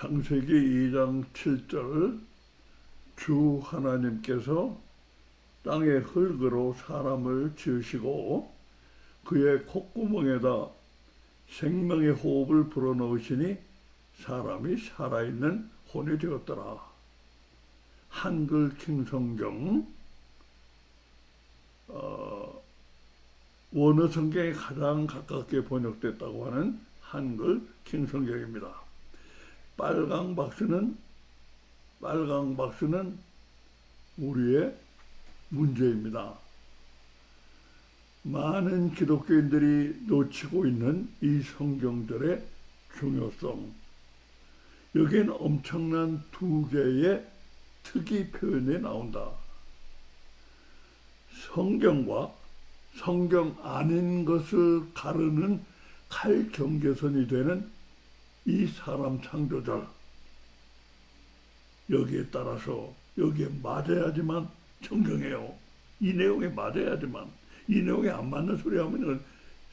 창세기 2장 7절 주 하나님께서 땅의 흙으로 사람을 지으시고 그의 콧구멍에다 생명의 호흡을 불어넣으시니 사람이 살아있는 혼이 되었더라. 한글 킹성경 원어 성경에 가장 가깝게 번역됐다고 하는 한글 킹성경입니다. 빨강 박스는 우리의 문제입니다. 많은 기독교인들이 놓치고 있는 이 성경들의 중요성. 여기엔 엄청난 두 개의 특이 표현이 나온다. 성경과 성경 아닌 것을 가르는 칼 경계선이 되는 이 사람 창조절. 여기에 따라서 여기에 맞아야지만 성경이에요. 이 내용에 맞아야지만. 이 내용에 안 맞는 소리 하면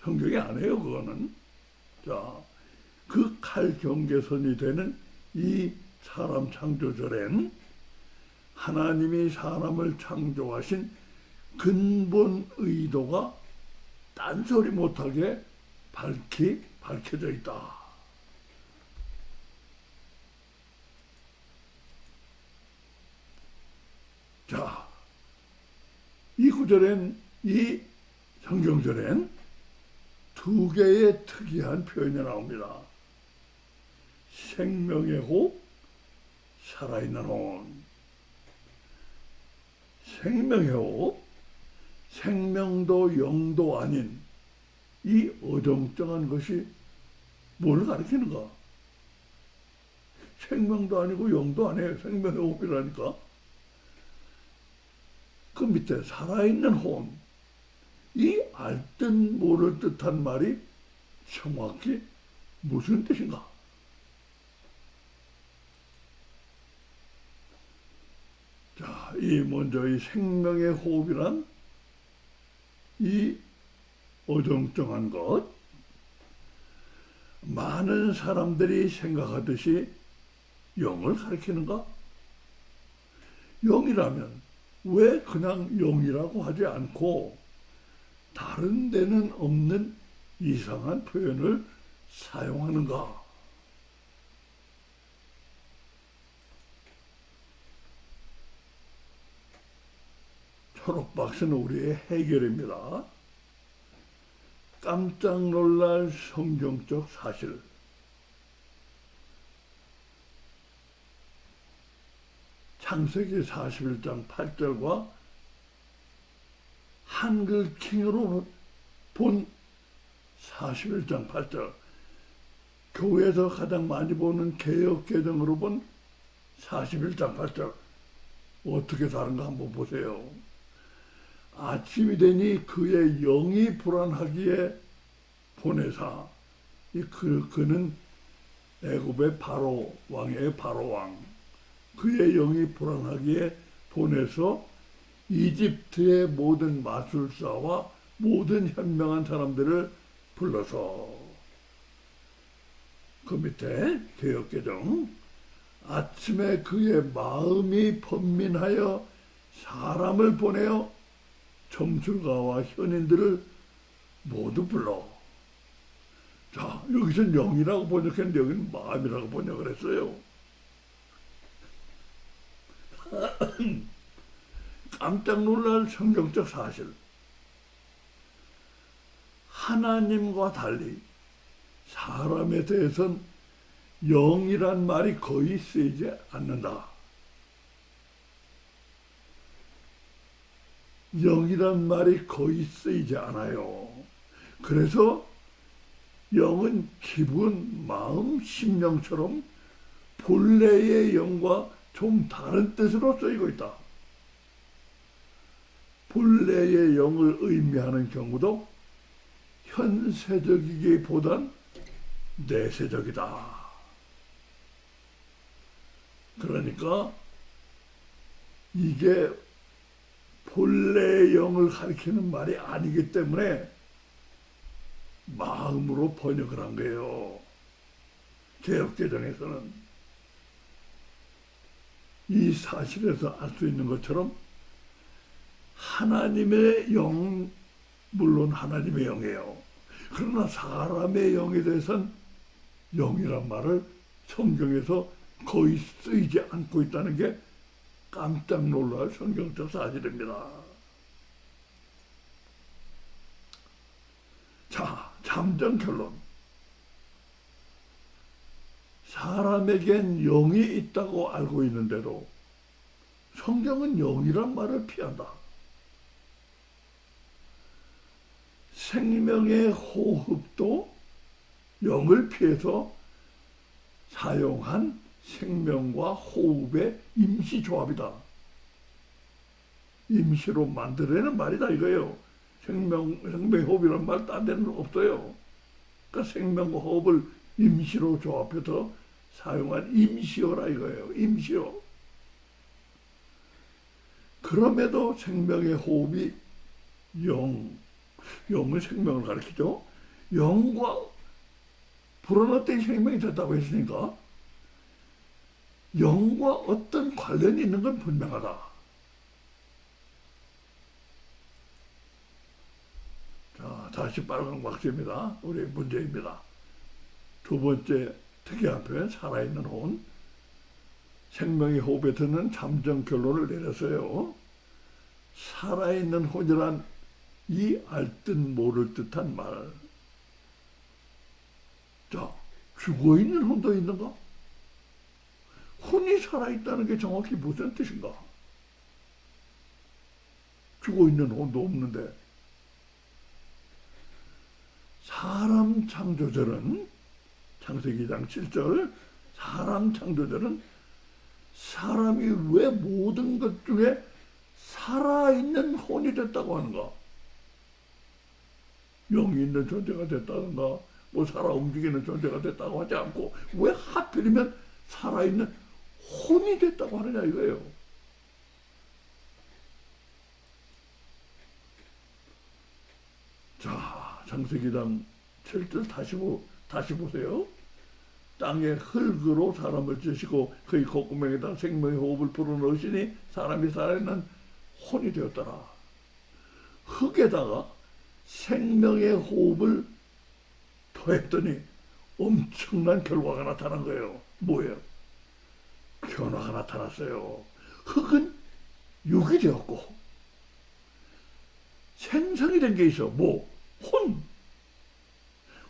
성경이 아니에요. 그거는. 자, 그 칼 경계선이 되는 이 사람 창조절엔 하나님이 사람을 창조하신 근본 의도가 딴소리 못하게 밝혀져 있다. 자, 이 구절엔, 이 성경절엔 두 개의 특이한 표현이 나옵니다. 생명의 호흡, 살아있는 혼. 생명의 호흡, 생명도 영도 아닌 이 어정쩡한 것이 뭘 가리키는가? 생명도 아니고 영도 아니에요. 생명의 호흡이라니까. 그 밑에 살아있는 혼. 이 알 듯 모를 듯한 말이 정확히 무슨 뜻인가? 자, 먼저 이 생명의 호흡이란 이 어정쩡한 것. 많은 사람들이 생각하듯이 영을 가리키는가? 영이라면 왜 그냥 영이라고 하지 않고 다른 데는 없는 이상한 표현을 사용하는가? 초록박스는 우리의 해결입니다. 깜짝 놀랄 성경적 사실. 창세기 41장 8절과 한글 킹으로 본 41장 8절, 교회에서 가장 많이 보는 개역개정으로 본 41장 8절, 어떻게 다른가 한번 보세요. 아침이 되니 그의 영이 불안하기에 보내사. 그는 애굽의 바로 왕이에요. 바로 왕. 그의 영이 불안하기에 보내서 이집트의 모든 마술사와 모든 현명한 사람들을 불러서. 그 밑에 개역개정, 아침에 그의 마음이 번민하여 사람을 보내어 점술가와 현인들을 모두 불러. 자, 여기서는 영이라고 번역했는데 여기는 마음이라고 번역을 했어요. 깜짝 놀랄 성경적 사실. 하나님과 달리 사람에 대해서는 영이란 말이 거의 쓰이지 않는다. 영이란 말이 거의 쓰이지 않아요. 그래서 영은 기분, 마음, 심령처럼 본래의 영과 좀 다른 뜻으로 쓰이고 있다. 본래의 영을 의미하는 경우도 현세적이기보단 내세적이다. 그러니까 이게 본래의 영을 가리키는 말이 아니기 때문에 마음으로 번역을 한 거예요. 개역개정에서는. 이 사실에서 알 수 있는 것처럼 하나님의 영, 물론 하나님의 영이에요. 그러나 사람의 영에 대해서는 영이란 말을 성경에서 거의 쓰이지 않고 있다는 게 깜짝 놀랄 성경적 사실입니다. 자, 잠정 결론. 사람에겐 영이 있다고 알고 있는데도 성경은 영이란 말을 피한다. 생명의 호흡도 영을 피해서 사용한 생명과 호흡의 임시조합이다. 임시로 만들어내는 말이다 이거예요. 생명의 호흡이란 말 딴 데는 없어요. 그러니까 생명과 호흡을 임시로 조합해서 사용한 임시어라 이거예요. 임시어. 그럼에도 생명의 호흡이 영은 생명을 가리키죠. 영과 불어넣었더니 생명이 됐다고 했으니까 영과 어떤 관련이 있는 건 분명하다. 자, 다시 빨간 박스입니다. 우리 문제입니다. 두 번째 특이한 표현, 살아있는 혼. 생명의 호흡에 드는 잠정 결론을 내렸어요. 살아있는 혼이란 이 알 듯 모를 듯한 말. 자, 죽어있는 혼도 있는가? 혼이 살아있다는 게 정확히 무슨 뜻인가? 죽어있는 혼도 없는데. 사람 창조절은 창세기 2장 7절 사람 창조절은 사람이 왜 모든 것 중에 살아있는 혼이 됐다고 하는가? 영이 있는 존재가 됐다든가 뭐 살아 움직이는 존재가 됐다고 하지 않고 왜 하필이면 살아있는 혼이 됐다고 하느냐 이거예요. 자, 창세기 2장 7절 다시 보세요. 땅에 흙으로 사람을 지으시고 그의 콧구멍에다 생명의 호흡을 불어넣으시니 사람이 살아있는 혼이 되었더라. 흙에다가 생명의 호흡을 더했더니 엄청난 결과가 나타난 거예요. 뭐예요? 변화가 나타났어요. 흙은 육이 되었고 생성이 된 게 있어. 뭐?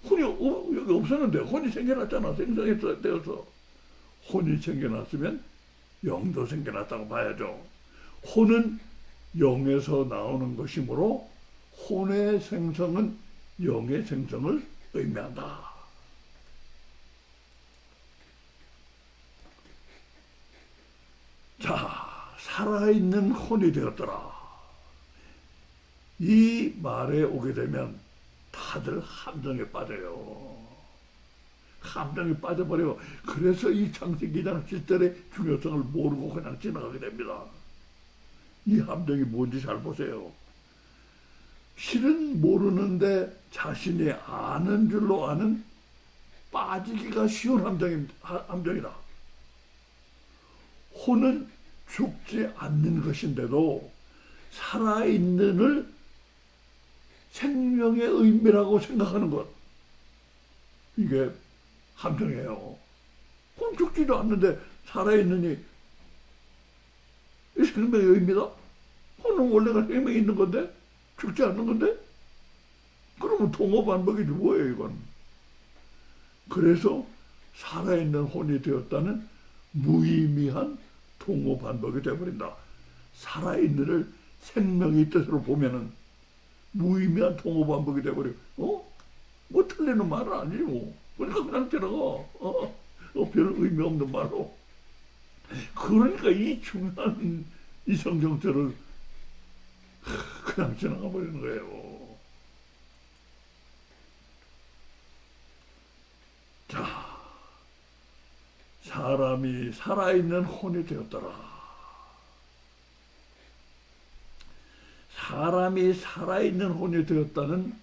혼이 여기 없었는데 혼이 생겨났잖아. 생성이 되어서 혼이 생겨났으면 영도 생겨났다고 봐야죠. 혼은 영에서 나오는 것이므로 혼의 생성은 영의 생성을 의미한다. 자, 살아있는 혼이 되었더라. 이 말에 오게 되면 다들 함정에 빠져요. 함정에 빠져버려요. 그래서 이 창세기 2장 7절의 중요성을 모르고 그냥 지나가게 됩니다. 이 함정이 뭔지 잘 보세요. 실은 모르는데 자신이 아는 줄로 아는 빠지기가 쉬운 함정이다. 혼은 죽지 않는 것인데도 살아있는을 생명의 의미라고 생각하는 것. 이게 함정이에요. 혼 죽지도 않는데 살아있느니 이 생명의 의미다? 혼은 원래가 생명이 있는 건데? 죽지 않는 건데? 그러면 동업반복이지 뭐예요 이건. 그래서 살아있는 혼이 되었다는 무의미한 동업반복이 되어버린다. 살아있는을 생명의 뜻으로 보면은 무의미한 동업반복이 되어버려. 뭐 틀리는 말은 아니지 뭐. 그러니까 그냥 들어가. 별 의미 없는 말로. 그러니까 이 중요한 이 성경절을 그냥 지나가 버리는 거예요. 자, 사람이 살아있는 혼이 되었더라. 사람이 살아있는 혼이 되었다는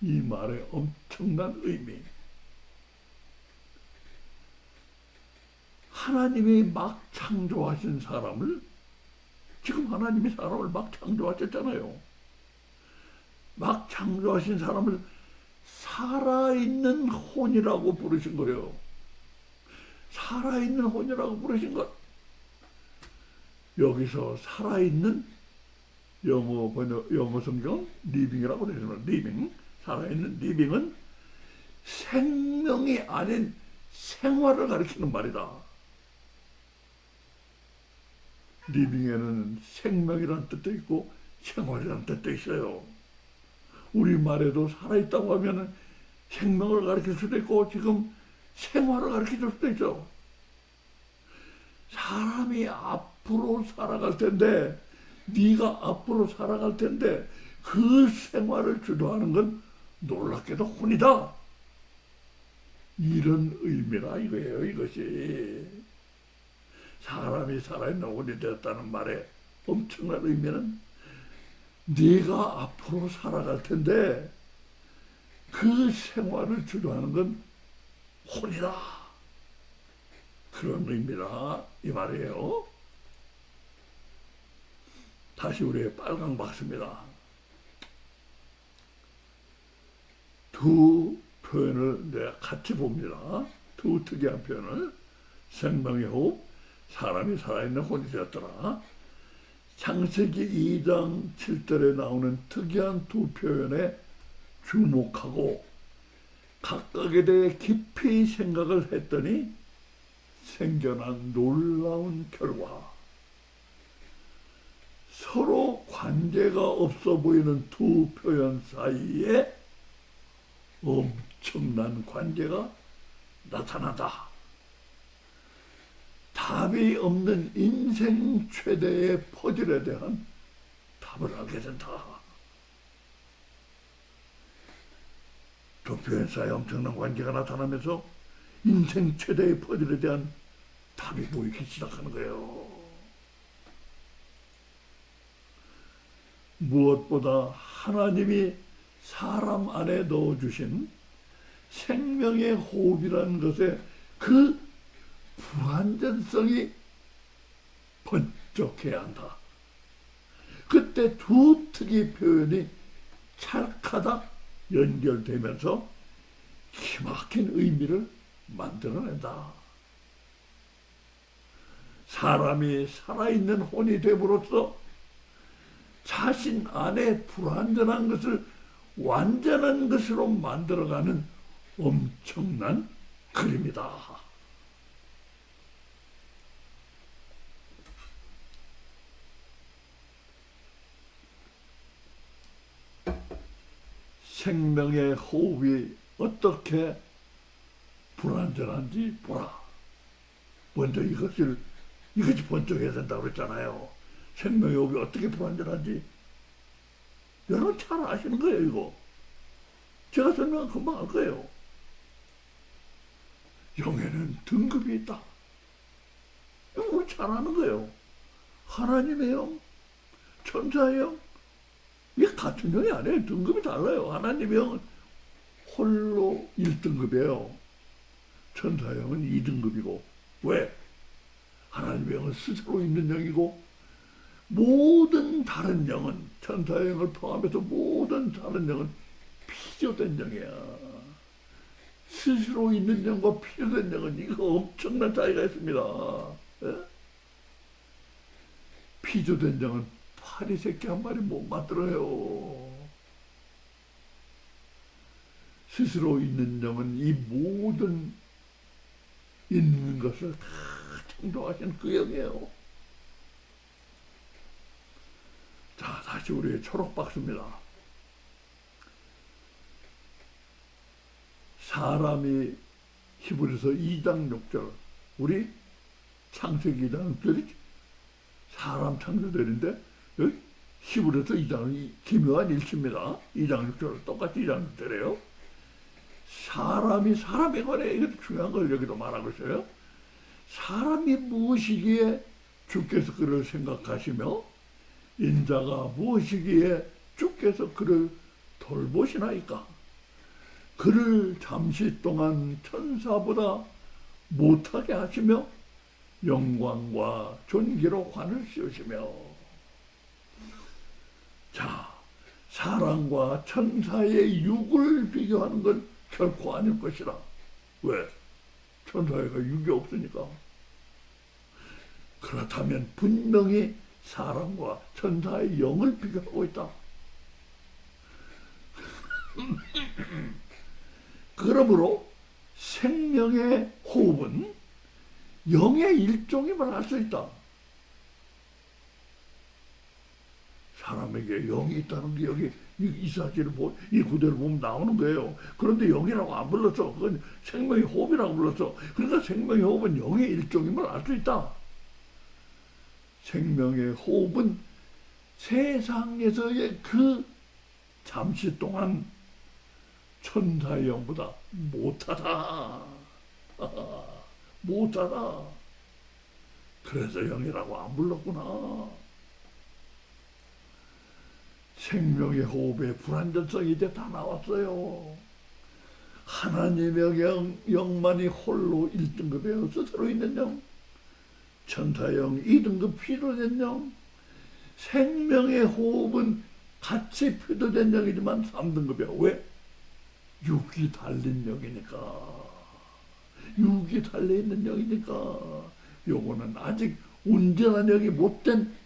이 말의 엄청난 의미. 하나님이 막 창조하신 사람을, 지금 하나님이 사람을 막 창조하셨잖아요. 막 창조하신 사람을 살아있는 혼이라고 부르신 거예요. 살아있는 혼이라고 부르신 것. 여기서 살아있는, 영어 성경 리빙이라고 되어 있습니다. 리빙, 살아있는 리빙은 생명이 아닌 생활을 가리키는 말이다. 리빙에는 생명이라는 뜻도 있고 생활이라는 뜻도 있어요. 우리말에도 살아있다고 하면 생명을 가리킬 수도 있고 지금 생활을 가리킬 수도 있죠. 사람이 앞으로 살아갈 텐데, 네가 앞으로 살아갈 텐데 그 생활을 주도하는 건 놀랍게도 혼이다. 이런 의미라 이거예요. 이것이 사람이 살아있는 혼이 되었다는 말의 엄청난 의미는 네가 앞으로 살아갈 텐데 그 생활을 주도하는 건 혼이다. 그런 의미라 이 말이에요. 다시 우리의 빨강 박스입니다. 두 표현을 내가 같이 봅니다. 두 특이한 표현을. 생명의 호흡, 사람이 살아있는 혼이 되었더라. 창세기 2장 7절에 나오는 특이한 두 표현에 주목하고 각각에 대해 깊이 생각을 했더니 생겨난 놀라운 결과. 서로 관계가 없어 보이는 두 표현 사이에 엄청난 관계가 나타나다. 답이 없는 인생 최대의 퍼즐에 대한 답을 알게 된다. 두 표현 사이에 엄청난 관계가 나타나면서 인생 최대의 퍼즐에 대한 답이 보이기 시작하는 거예요. 무엇보다 하나님이 사람 안에 넣어주신 생명의 호흡이라는 것에 그 불완전성이 번쩍해야 한다. 그때 두 특이 표현이 찰카닥 연결되면서 기막힌 의미를 만들어낸다. 사람이 살아있는 혼이 됨으로써 자신 안에 불완전한 것을 완전한 것으로 만들어가는 엄청난 그림이다. 생명의 호흡이 어떻게 불완전한지 보라. 먼저 이것이 번쩍해야 된다고 그랬잖아요. 생명의 호흡이 어떻게 불완전한지 여러분 잘 아시는 거예요. 이거 제가 설명하면 금방 알 거예요. 영에는 등급이 있다. 이거 우리 잘 아는 거예요. 하나님의 영, 천사의 영, 이게 같은 영이 아니에요. 등급이 달라요. 하나님의 영은 홀로 1등급이에요. 천사의 영은 2등급이고. 왜? 하나님의 영은 스스로 있는 영이고 모든 다른 영은, 천사의 영을 포함해서 모든 다른 영은 피조된 영이야. 스스로 있는 영과 피조된 영은 이거 엄청난 차이가 있습니다. 예? 피조된 영은 파리 새끼 한 마리 못 만들어요. 스스로 있는 영은 이 모든 있는 것을 다 창조하신 그 영이에요. 자, 다시 우리의 초록박스입니다. 사람이 히브리서 2장 6절, 우리 창세기 2장 6절이 사람 창조절인데 여기 히브리서 2장은 기묘한 일치입니다. 2장 6절 똑같이 2장 6절이에요. 사람에 관해 이것도 중요한 걸 여기도 말하고 있어요. 사람이 무엇이기에 주께서 그를 생각하시며 인자가 무엇이기에 주께서 그를 돌보시나이까. 그를 잠시 동안 천사보다 못하게 하시며 영광과 존귀로 관을 씌우시며. 자, 사람과 천사의 육을 비교하는 건 결코 아닐 것이라. 왜? 천사가 육이 없으니까. 그렇다면 분명히 사람과 천사의 영을 비교하고 있다. 그러므로 생명의 호흡은 영의 일종임을 알 수 있다. 사람에게 영이 있다는 게 여기 이 사실을 이 구절을 보면 나오는 거예요. 그런데 영이라고 안 불렀어. 그건 생명의 호흡이라고 불렀어. 그러니까 생명의 호흡은 영의 일종임을 알 수 있다. 생명의 호흡은 세상에서의 그 잠시 동안 천사의 영보다 못하다. 못하다. 그래서 영이라고 안 불렀구나. 생명의 호흡의 불완전성이 이제 다 나왔어요. 하나님의 영만이 홀로 1등급에 스스로 있는 영, 천사의 영 2등급 피조된 영, 생명의 호흡은 같이 피조된 영이지만 3등급이야. 왜? 육이 달린 영이니까. 육이 달려있는 영이니까. 요거는 아직 온전한 영이 못된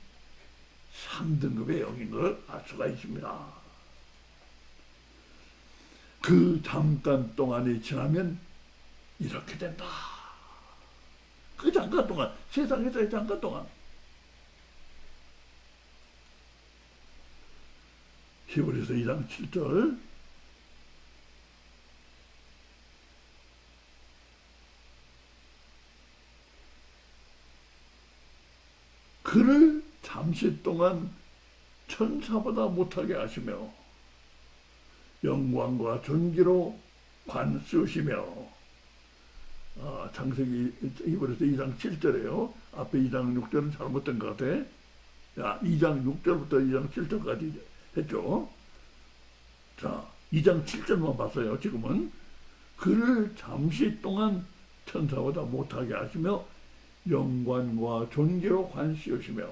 3등급의 영인 걸 알 수가 있습니다. 그 잠깐 동안이 지나면 이렇게 된다. 그 잠깐 동안, 세상에서의 잠깐 동안. 히브리서 2장 7절. 그를 잠시 동안 천사보다 못하게 하시며 영광과 존귀로 관 씌우시며. 창세기 히브리서 2장 7절이에요. 앞에 2장 6절은 잘못된 것 같아. 2장 6절부터 2장 7절까지 했죠. 자, 2장 7절만 봤어요. 지금은 그를 잠시 동안 천사보다 못하게 하시며 영광과 존귀로 관 씌우시며.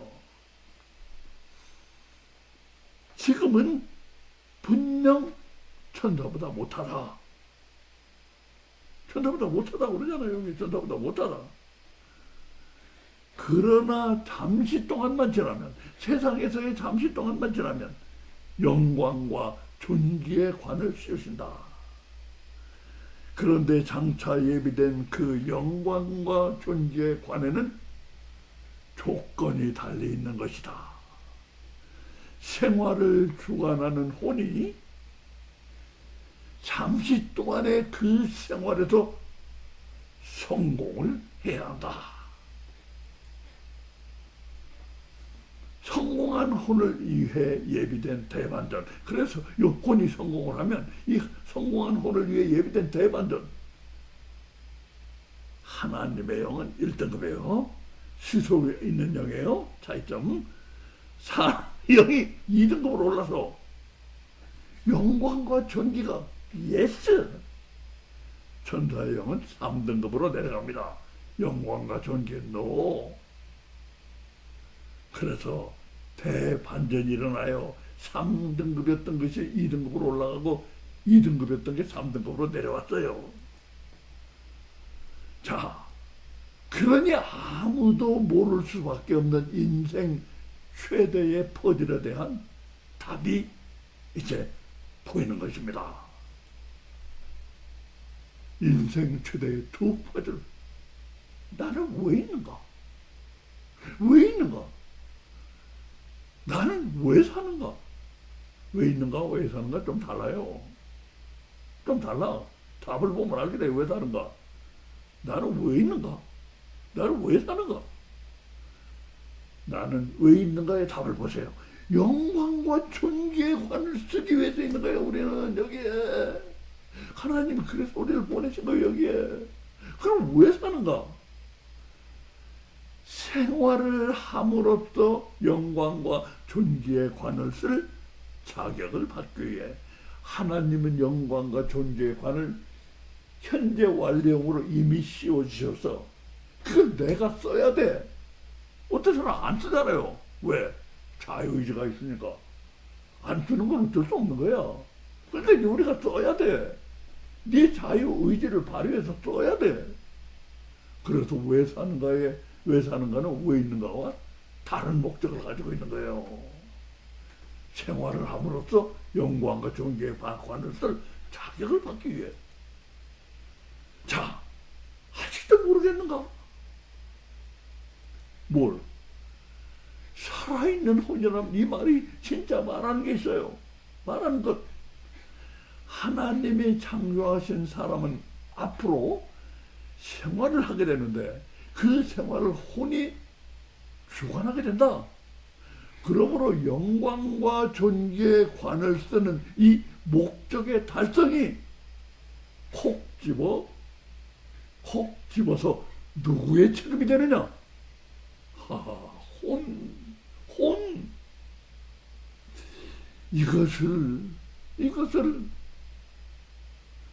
지금은 분명 천사보다 못하다. 천사보다 못하다 그러잖아요. 여기 천사보다 못하다. 그러나 잠시 동안만 지나면, 세상에서의 잠시 동안만 지나면 영광과 존귀의 관을 씌우신다. 그런데 장차 예비된 그 영광과 존귀의 관에는 조건이 달려있는 것이다. 생활을 주관하는 혼이 잠시 동안의 그 생활에서 성공을 해야 한다. 성공한 혼을 위해 예비된 대반전. 그래서 이 혼이 성공을 하면 이 성공한 혼을 위해 예비된 대반전. 하나님의 영은 1등급이에요. 시속에 있는 영이에요. 차이점. 사람 영이 2등급으로 올라서 영광과 존귀가 예스. 천사의 영은 3등급으로 내려갑니다. 영광과 존귀 노. 그래서 대반전이 일어나요. 3등급이었던 것이 2등급으로 올라가고 2등급이었던 게 3등급으로 내려왔어요. 자, 그러니 아무도 모를 수밖에 없는 인생 최대의 퍼즐에 대한 답이 이제 보이는 것입니다. 인생 최대의 두 퍼즐. 나는 왜 있는가? 왜 있는가? 나는 왜 사는가? 왜 있는가? 왜 사는가? 좀 달라요. 좀 달라. 답을 보면 알게 돼. 왜 사는가? 나는 왜 있는가? 나는 왜 사는가? 나는 왜 있는가에 답을 보세요. 영광과 존귀의 관을 쓰기 위해서 있는 거예요. 우리는 여기에. 하나님이 그래서 우리를 보내신 거예요. 여기에. 그럼 왜 사는가? 생활을 함으로써 영광과 존귀의 관을 쓸 자격을 받기 위해 하나님은 영광과 존귀의 관을 현재 완료형으로 이미 씌워주셔서 그걸 내가 써야 돼. 어떤 사람 안 쓰잖아요. 왜? 자유의지가 있으니까. 안 쓰는 건 어쩔 수 없는 거야. 그러니까 우리가 써야 돼. 네 자유의지를 발휘해서 써야 돼. 그래서 왜 사는가는 왜 있는가와 다른 목적을 가지고 있는 거예요. 생활을 함으로써 영광과 존귀의 관을 쓸 자격을 받기 위해. 자, 아직도 모르겠는가? 뭘? 살아있는 혼이라면 이 말이 진짜 말하는 게 있어요. 말하는 것. 하나님이 창조하신 사람은 앞으로 생활을 하게 되는데 그 생활을 혼이 주관하게 된다. 그러므로 영광과 존귀의 관을 쓰는 이 목적의 달성이 콕 집어서 누구의 책임이 되느냐? 혼. 이것을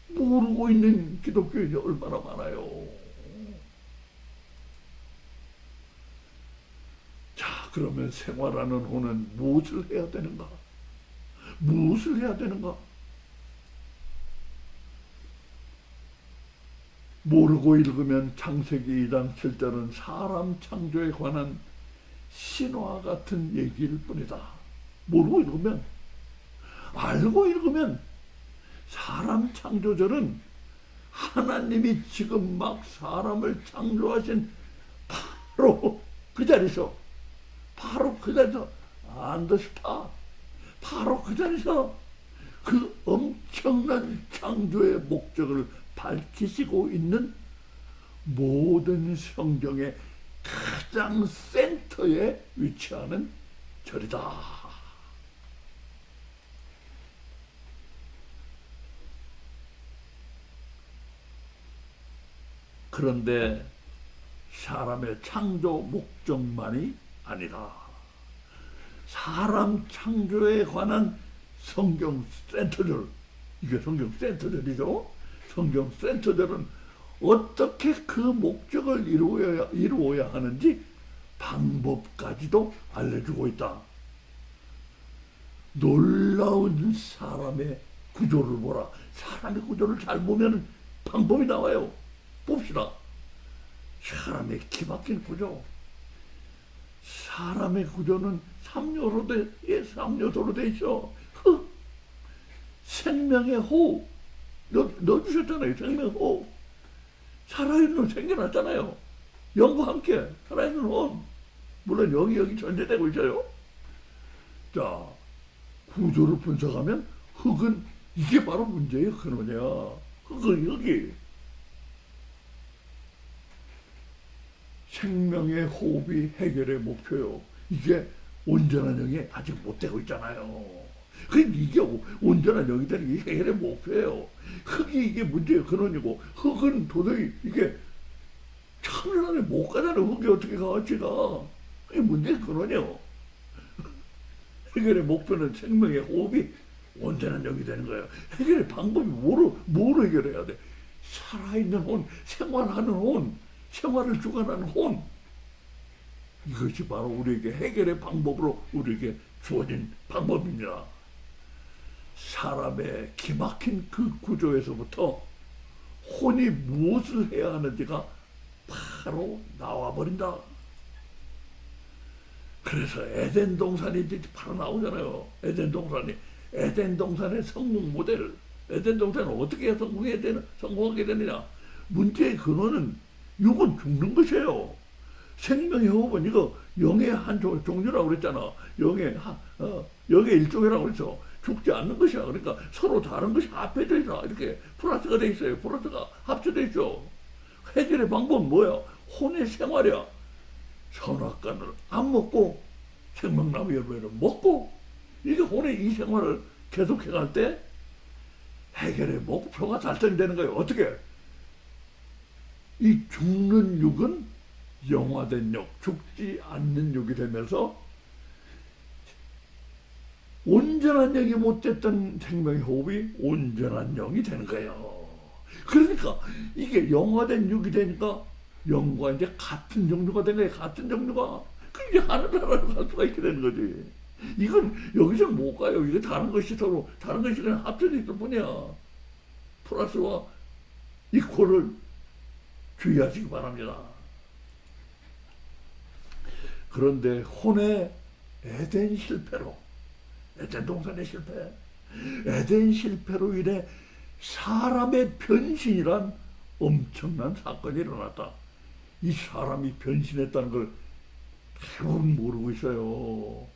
모르고 있는 기독교인이 얼마나 많아요. 자, 그러면 생활하는 혼은 무엇을 해야 되는가? 무엇을 해야 되는가? 모르고 읽으면 창세기 2장 7절은 사람 창조에 관한 신화 같은 얘기일 뿐이다. 모르고 읽으면, 알고 읽으면 사람 창조절은 하나님이 지금 막 사람을 창조하신 바로 그 자리에서 안더스파 바로 그 자리에서 그 엄청난 창조의 목적을 밝히시고 있는 모든 성경의 가장 센터에 위치하는 절이다. 그런데 사람의 창조 목적만이 아니다. 사람 창조에 관한 성경 센터절, 이게 성경 센터절이죠. 성경 센터절은 어떻게 그 목적을 이루어야 하는지 방법까지도 알려주고 있다. 놀라운 사람의 구조를 보라. 사람의 구조를 잘 보면 방법이 나와요. 봅시다. 사람의 기막힌 구조. 사람의 구조는 3요소로 돼 있어. 생명의 호흡. 넣어주셨잖아요. 생명의 호흡. 살아있는 혼 생겨났잖아요. 영과 함께 살아있는 혼. 물론 여기 존재되고 있어요. 자, 구조를 분석하면 흙은 이게 바로 문제의 근원이야. 흙은 여기. 생명의 호흡이 해결의 목표요. 이게 온전한 영이 아직 못 되고 있잖아요. 이게 온전한 영이 되는 게 해결의 목표예요. 흙이 이게 문제의 근원이고, 흙은 도저히 이게 천년안에 못 가잖아요. 흙이 어떻게 같이 가. 그게 문제의 근원이에요. 해결의 목표는 생명의 호흡이 온전한 영이 되는 거예요. 해결의 방법이 뭐로 해결해야 돼? 살아있는 혼, 생활하는 혼, 생활을 주관하는 혼. 이것이 바로 우리에게 해결의 방법으로 우리에게 주어진 방법입니다. 사람의 기막힌 그 구조에서부터 혼이 무엇을 해야 하는지가 바로 나와버린다. 그래서 에덴 동산이 이제 바로 나오잖아요. 에덴 동산의 성공 모델. 에덴 동산은 어떻게 성공하게 되느냐? 문제의 근원은 육은 죽는 것이에요. 생명의 호흡은 이거 영의 한 종류라고 그랬잖아. 영의 일종이라고 그랬어. 죽지 않는 것이야. 그러니까 서로 다른 것이 합해져 있어. 이렇게 플러스가 돼 있어요. 플러스가 합쳐져 있죠. 해결의 방법은 뭐야? 혼의 생활이야. 선악과를 안 먹고 생명나무 열매를 먹고, 이게 혼의 이 생활을 계속해 갈 때 해결의 목표가 달성되는 거예요. 어떻게? 이 죽는 육은 영화된 육, 죽지 않는 육이 되면서 온전한 영이 못됐던 생명의 호흡이 온전한 영이 되는 거예요. 그러니까 이게 영화된 육이 되니까 영과 이제 같은 종류가 된 거예요. 같은 종류가. 그 이제 하늘나라로 갈 수가 있게 되는 거지. 이건 여기서 못 가요. 이게 다른 것이 서로 다른 것이 그냥 합쳐져 있을 뿐이야. 플러스와 이퀄을 주의하시기 바랍니다. 그런데 혼의 에덴 실패로, 에덴 동산의 실패, 에덴 실패로 인해 사람의 변신이란 엄청난 사건이 일어났다. 이 사람이 변신했다는 걸 대부분 모르고 있어요.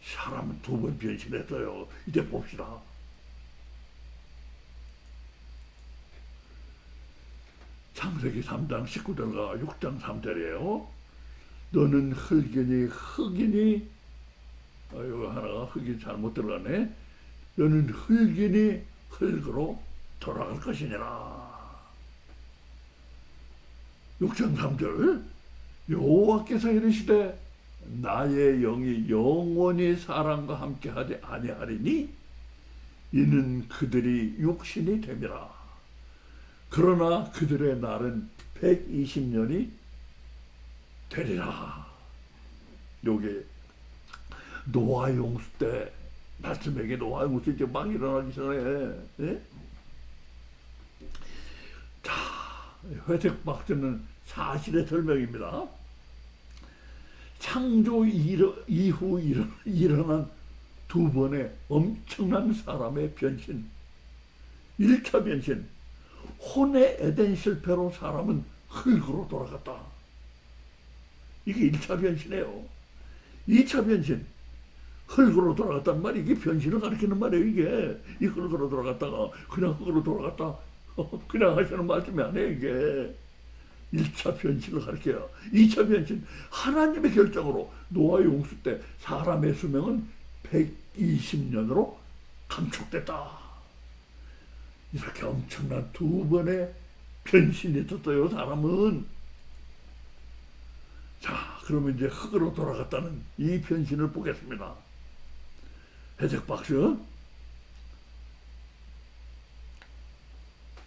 사람은 두 번 변신했어요. 이제 봅시다. 창세기 3장 19절과 6장 3절이에요. 너는 흙이니 이거 하나가 흙이 잘못 들어가네. 너는 흙이니 흙으로 돌아갈 것이니라. 6장 3절 여호와께서 이르시되 나의 영이 영원히 사람과 함께하지 아니하리니 이는 그들이 육신이 됨이라. 그러나 그들의 날은 120년이 되리라. 요게 노아 용수 때 말씀에게 노아 용수 이제 막 일어나기 전에, 예? 자, 회색 박스는 사실의 설명입니다. 창조 이후 일어난 두 번의 엄청난 사람의 변신. 1차 변신. 혼의 에덴 실패로 사람은 흙으로 돌아갔다. 이게 1차 변신이에요. 2차 변신. 흙으로 돌아갔단 말이 이게 변신을 가리키는 말이에요. 이게 이 흙으로 돌아갔다가 그냥 흙으로 돌아갔다 그냥 하시는 말씀이 아니에요. 이게 1차 변신을 가리켜요. 2차 변신. 하나님의 결정으로 노아 용수 때 사람의 수명은 120년으로 감축됐다. 이렇게 엄청난 두 번의 변신이 있었어요. 사람은. 자, 그러면 이제 흙으로 돌아갔다는 이 변신을 보겠습니다. 회색 박스.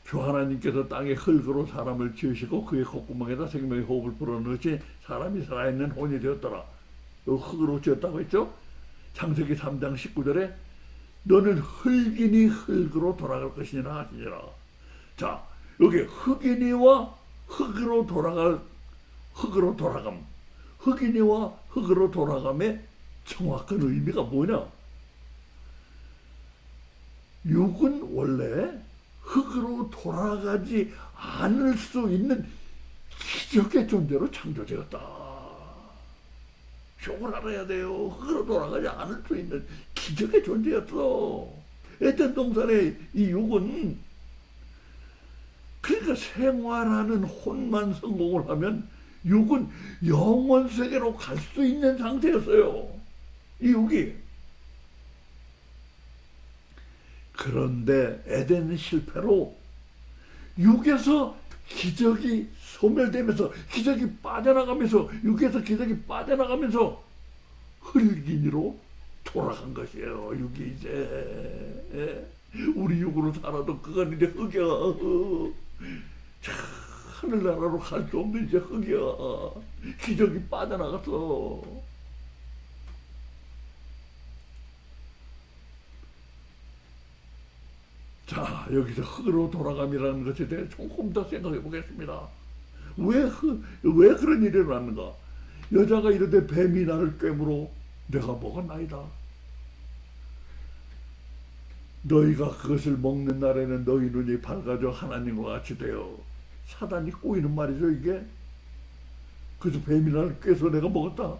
주 하나님께서 땅에 흙으로 사람을 지으시고 그의 콧구멍에다 생명의 호흡을 불어넣으시 사람이 살아있는 혼이 되었더라. 흙으로 지었다고 했죠? 창세기 3장 19절에 너는 흙이니 흙으로 돌아갈 것이니라 하시니라. 자, 여기 흙이니와 흙으로 돌아감, 흙이니와 흙으로 돌아감의 정확한 의미가 뭐냐? 육은 원래 흙으로 돌아가지 않을 수 있는 기적의 존재로 창조되었다. 욕을 알아야 돼요. 흙으로 돌아가지 않을 수 있는 기적의 존재였어. 에덴 동산의 이 육은 그러니까 생활하는 혼만 성공을 하면 육은 영원 세계로 갈 수 있는 상태였어요. 이 육이. 그런데 에덴 실패로 육에서 기적이 소멸되면서 기적이 빠져나가면서 육에서 기적이 빠져나가면서 흙이니로 돌아간 것이에요. 육이 이제 우리 육으로 살아도 그건 이제 흙이야. 자, 하늘나라로 갈 수 없는 이제 흙이야. 기적이 빠져나갔어. 자, 여기서 흙으로 돌아감이라는 것에 대해 조금 더 생각해 보겠습니다. 왜 그런 일이 일어났는가? 여자가 이르되 뱀이 나를 꿰물어 내가 먹었나이다. 너희가 그것을 먹는 날에는 너희 눈이 밝아져 하나님과 같이 되어. 사단이 꼬이는 말이죠, 이게. 그래서 뱀이 나를 꿰서 내가 먹었다.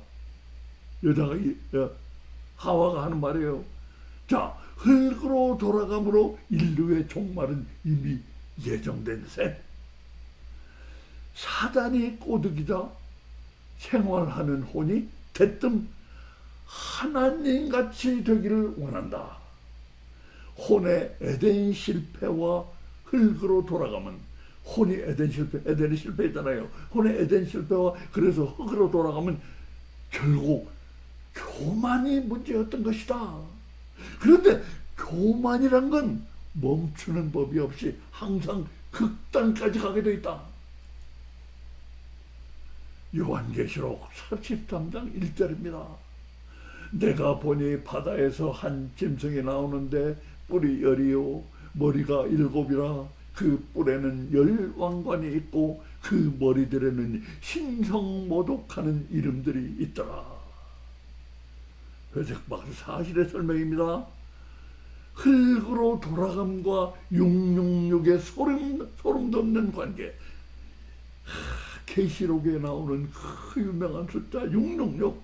여자가 하와가 하는 말이에요. 자, 흙으로 돌아감으로 인류의 종말은 이미 예정된 셈. 사단이 꼬드기자 생활하는 혼이 대뜸 하나님같이 되기를 원한다. 혼의 에덴 실패와 흙으로 돌아가면 혼이 에덴이 실패했잖아요. 혼의 에덴 실패와 그래서 흙으로 돌아가면 결국 교만이 문제였던 것이다. 그런데 교만이란 건 멈추는 법이 없이 항상 극단까지 가게 돼 있다. 요한계시록 13장 1절입니다. 내가 보니 바다에서 한 짐승이 나오는데 뿔이 10이요 머리가 7이라 그 뿔에는 10왕관이 있고 그 머리들에는 신성모독하는 이름들이 있더라. 회색박 사실의 설명입니다. 흙으로 돌아감과 666의 소름 돋는 관계. 계시록에 나오는 그 유명한 숫자 666,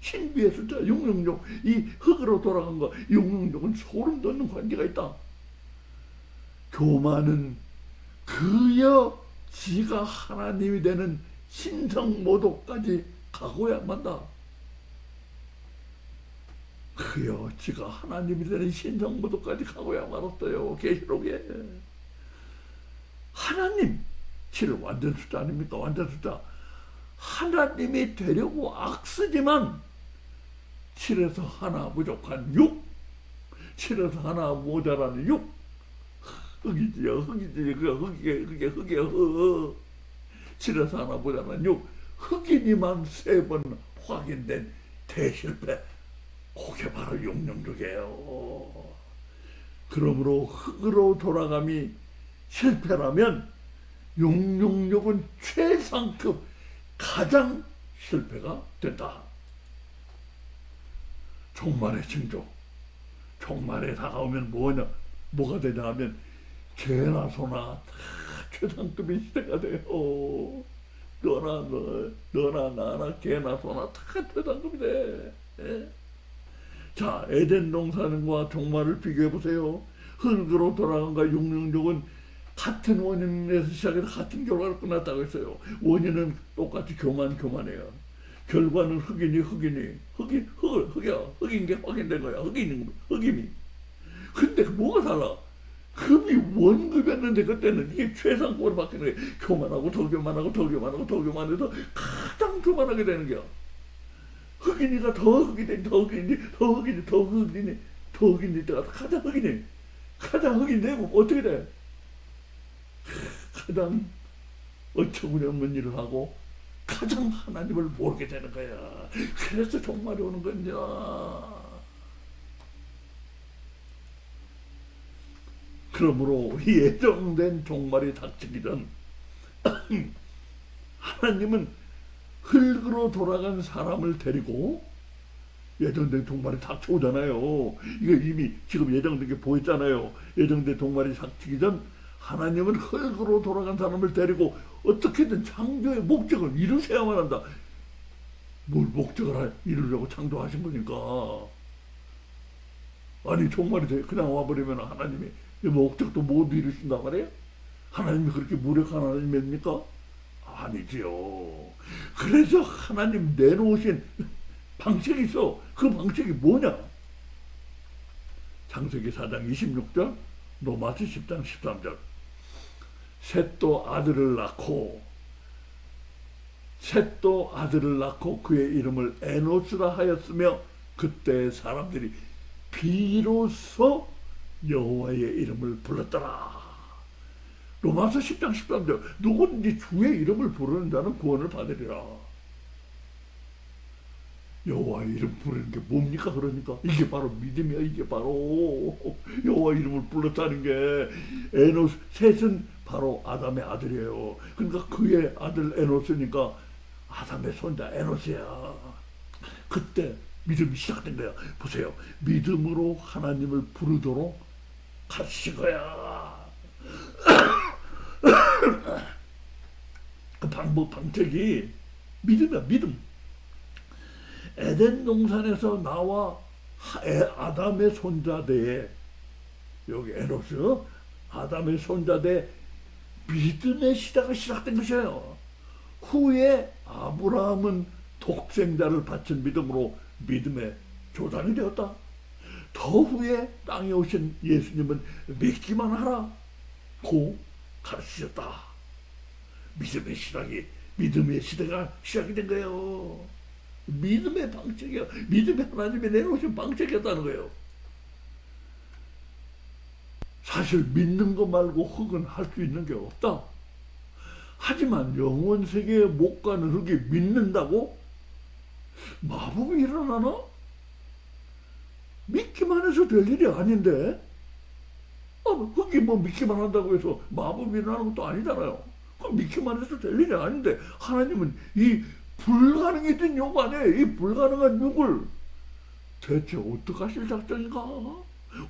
신비의 숫자 666, 이 흙으로 돌아간과 666은 소름 돋는 관계가 있다. 교만은 그여 지가 하나님이 되는 신성모독까지 가고야만 한다. 그여 지가 하나님이 되는 신성모독까지 가고야 말았어요. 계시록에 하나님 7 완전 숫자 아닙니까? 완전 숫자. 하나님이 되려고 악쓰지만 7에서 하나 부족한 6, 7에서 하나 모자라는 6. 흙이지요. 흙이지. 흙이에 흙. 7에서 하나 모자라는 6. 흙이니만 3번 확인된 대실패. 그게 바로 666이에요. 그러므로 흙으로 돌아감이 실패라면 666은 최상급 가장 실패가 된다. 종말의 징조. 종말에 다가오면 뭐가 되냐 하면 개나 소나 다 최상급의 시대가 돼요. 너나 나나 개나 소나 다 최상급이 돼. 예? 자, 에덴 동산과 종말을 비교해 보세요. 흙으로 돌아간과 666은 같은 원인에서 시작해서 같은 결과를 끝났다고 했어요. 원인은 똑같이 교만해요. 결과는 흑이야. 흑인 게 확인된 거야. 흑임이. 근데 뭐가 달라? 급이 원급이었는데 그때는 이게 최상급으로 바뀌는 거예요. 교만하고 더 교만해서 가장 교만하게 되는 거야. 흑인이가 더 흑인이 때가 가장 흑인 되면 어떻게 돼? 가장 어처구니없는 일을 하고 가장 하나님을 모르게 되는 거야. 그래서 종말이 오는 거냐. 그러므로 예정된 종말이 닥치기 전 하나님은 흙으로 돌아간 사람을 데리고 예정된 종말이 닥쳐오잖아요. 이거 이미 지금 예정된 게 보였잖아요. 예정된 종말이 닥치기 전 하나님은 흙으로 돌아간 사람을 데리고 어떻게든 창조의 목적을 이루셔야만 한다. 뭘 목적을 이루려고 창조하신 거니까. 아니 종말이 그냥 와버리면 하나님이 이 목적도 모두 이루신단 말이에요? 하나님이 그렇게 무력한 하나님입니까? 아니지요. 그래서 하나님 내놓으신 방식이 있어. 그 방식이 뭐냐? 창세기 4장 26절, 로마서 10장 13절. 셋도 아들을 낳고 그의 이름을 에노스라 하였으며 그때 사람들이 비로소 여호와의 이름을 불렀더라. 로마서 10장 13절. 누구든지 주의 이름을 부르는 자는 구원을 받으리라. 여호와의 이름 부르는 게 뭡니까? 그러니까 이게 바로 믿음이야. 이게 바로 여호와 이름을 불렀다는 게. 에노스 셋은 바로 아담의 아들이에요. 그러니까 그의 아들 에노스니까 아담의 손자 에노스야. 그때 믿음이 시작된 거야. 보세요. 믿음으로 하나님을 부르도록 가르친 거야. 그 방책이 믿음이야. 믿음. 에덴 동산에서 나와 아담의 손자대에, 여기 에노스 아담의 손자대 믿음의 시대가 시작된 것이에요. 후에 아브라함은 독생자를 바친 믿음으로 믿음의 조상이 되었다. 더 후에 땅에 오신 예수님은 믿기만 하라 고 가르치셨다. 믿음의 시대가 시작이 된 거예요. 믿음의 방식이야. 믿음이 하나님이 내놓으신 방식이었다는 거예요. 사실 믿는 거 말고 흙은 할 수 있는 게 없다. 하지만 영원 세계에 못 가는 흙이 믿는다고? 마법이 일어나나? 믿기만 해서 될 일이 아닌데? 흙이 뭐 믿기만 한다고 해서 마법이 일어나는 것도 아니잖아요. 그럼 믿기만 해서 될 일이 아닌데 하나님은 이 불가능해진 욕 안에 이 불가능한 욕을 대체 어떻게 하실 작정인가?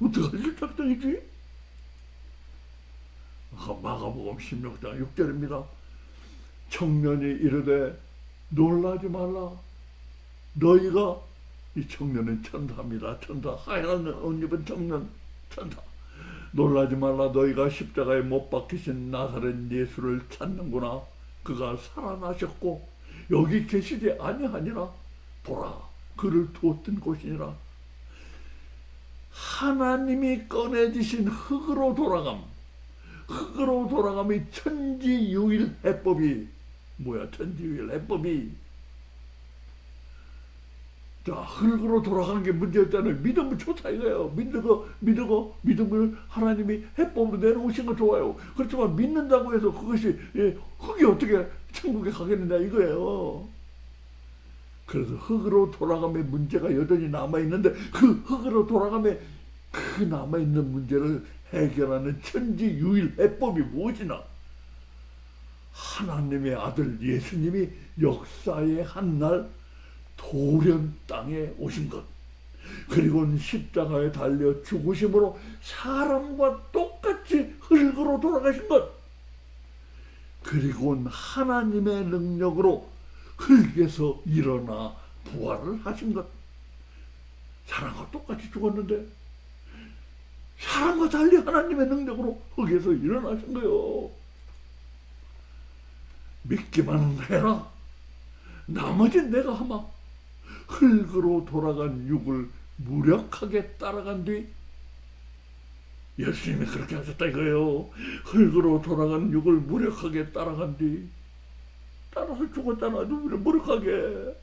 어떻게 하실 작정이지? 마가복음 16장 6절입니다. 청년이 이르되 놀라지 말라. 너희가, 이 청년은 천사입니다. 천사, 하얀 옷 입은 청년, 천사. 놀라지 말라. 너희가 십자가에 못 박히신 나사렛 예수를 찾는구나. 그가 살아나셨고 여기 계시지 아니하니라. 보라, 그를 두었던 곳이니라. 하나님이 꺼내주신 흙으로 돌아감. 흙으로 돌아감이 천지유일 해법이 뭐야? 천지유일 해법이, 자, 흙으로 돌아가는 게 문제였다는 믿음을 좋다 이거예요. 믿음을 하나님이 해법으로 내놓으신 거 좋아요. 그렇지만 믿는다고 해서 그것이 흙이 어떻게 천국에 가겠느냐 이거예요. 그래서 흙으로 돌아감의 문제가 여전히 남아있는데 그 흙으로 감의 그 남아있는 문제를 해결하는 천지유일 해법이 무엇이나? 하나님의 아들 예수님이 역사의 한날 도련 땅에 오신 것, 그리고 십자가에 달려 죽으심으로 사람과 똑같이 흙으로 돌아가신 것, 그리고 하나님의 능력으로 흙에서 일어나 부활을 하신 것. 사람과 똑같이 죽었는데 사람과 달리 하나님의 능력으로 흙에서 일어나신 거예요. 믿기만 해라. 나머지는 내가 아마 흙으로 돌아간 육을 무력하게 따라간 뒤, 예수님이 그렇게 하셨다 이거예요. 흙으로 돌아간 육을 무력하게 따라간 뒤, 따라서 죽었잖아. 누구를 무력하게.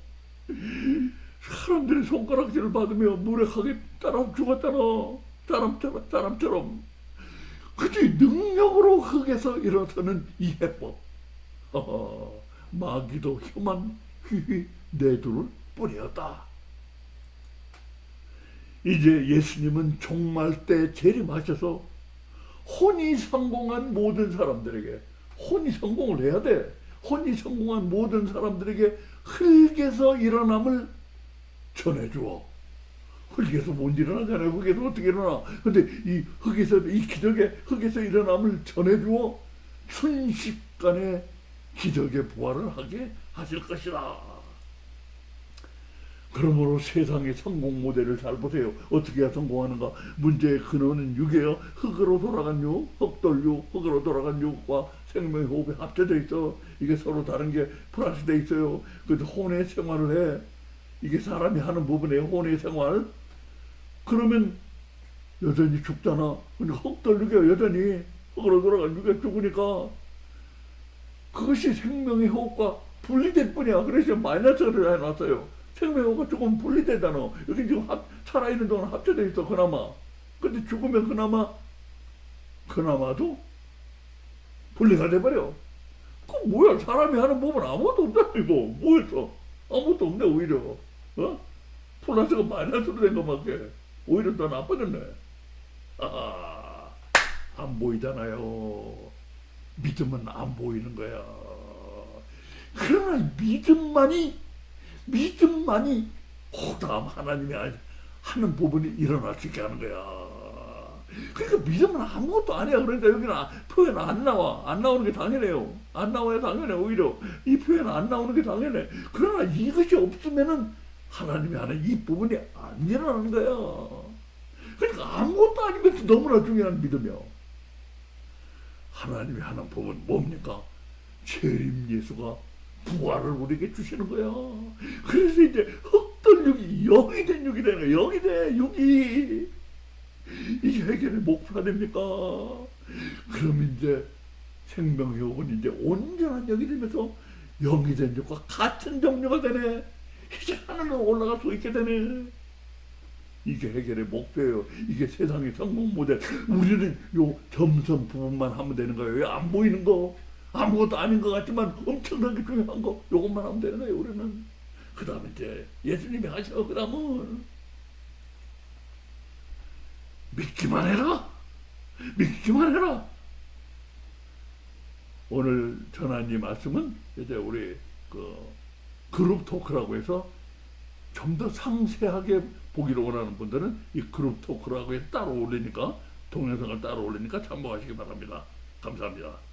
사람들이 손가락질을 받으며 무력하게 따라서 죽었잖아. 사람처럼. 그치, 능력으로 흙에서 일어서는 이 해법. 마귀도 혀만 휘휘 내두를 뿐이었다. 이제 예수님은 종말 때 재림하셔서 혼이 성공한 모든 사람들에게, 혼이 성공을 해야 돼. 혼이 성공한 모든 사람들에게 흙에서 일어남을 전해주어. 흙에서 못 일어나잖아요. 흙에서 어떻게 일어나? 근데 이 흙에서, 이 기적의 흙에서 일어남을 전해주어 순식간에 기적의 부활을 하게 하실 것이라. 그러므로 세상의 성공 모델을 잘 보세요. 어떻게 해야 성공하는가? 문제의 근원은 육이에요. 흙으로 돌아간 육, 흙돌육, 흙으로 돌아간 육과 생명의 호흡이 합쳐져 있어. 이게 서로 다른 게 플러스 돼 있어요. 그래서 혼의 생활을 해. 이게 사람이 하는 부분이에요. 혼의 생활. 그러면 여전히 죽잖아. 근데 흙돌육이 여전히 흙으로 돌아간 육이 죽으니까 그것이 생명의 호흡과 분리될 뿐이야. 그래서 마이너스를 해놨어요. 생명의 호흡과 조금 분리되잖아. 여기 지금 살아있는 동안 합쳐져 있어, 그나마. 근데 죽으면 그나마도 분리가 돼버려. 그 뭐야? 사람이 하는 법은 아무것도 없잖아, 이거. 뭐였어? 아무것도 없네, 오히려. 플러스가 마이너스로 된 것밖에. 오히려 더 나빠졌네. 안 보이잖아요. 믿음은 안 보이는 거야. 그러나 믿음만이 호담 하나님이 하는 부분이 일어날 수 있게 하는 거야. 그러니까 믿음은 아무것도 아니야. 그러니까 여기는 표현 안 나와. 안 나오는 게 당연해요. 안 나와야 당연해. 오히려 이 표현 안 나오는 게 당연해. 그러나 이것이 없으면은 하나님이 하는 이 부분이 안 일어나는 거야. 그러니까 아무것도 아니면서 너무나 중요한 믿음이야. 하나님이 하는 법은 뭡니까? 재림 예수가 부활을 우리에게 주시는 거야. 그래서 이제 흙돌 육이 영이 된 육이 되는 거야. 영이 돼, 육이. 이게 해결의 목표가 됩니까? 그럼 이제 생명의 욕은 이제 온전한 영이 되면서 영이 된 육과 같은 종류가 되네. 이제 하늘로 올라갈 수 있게 되네. 이게 해결의 목표예요. 이게 세상의 성공 모델. 우리는 요 점선 부분만 하면 되는 거예요. 안 보이는 거. 아무것도 아닌 것 같지만 엄청나게 중요한 거 요것만 하면 되는 거예요. 우리는 그 다음에 이제 예수님이 하셔. 그 다음은 믿기만 해라. 믿기만 해라. 오늘 전한 이 말씀은 이제 우리 그 그룹 토크라고 해서 좀 더 상세하게 보기를 원하는 분들은 이 그룹 토크라고 해서 따로 올리니까 동영상을 따로 올리니까 참고하시기 바랍니다. 감사합니다.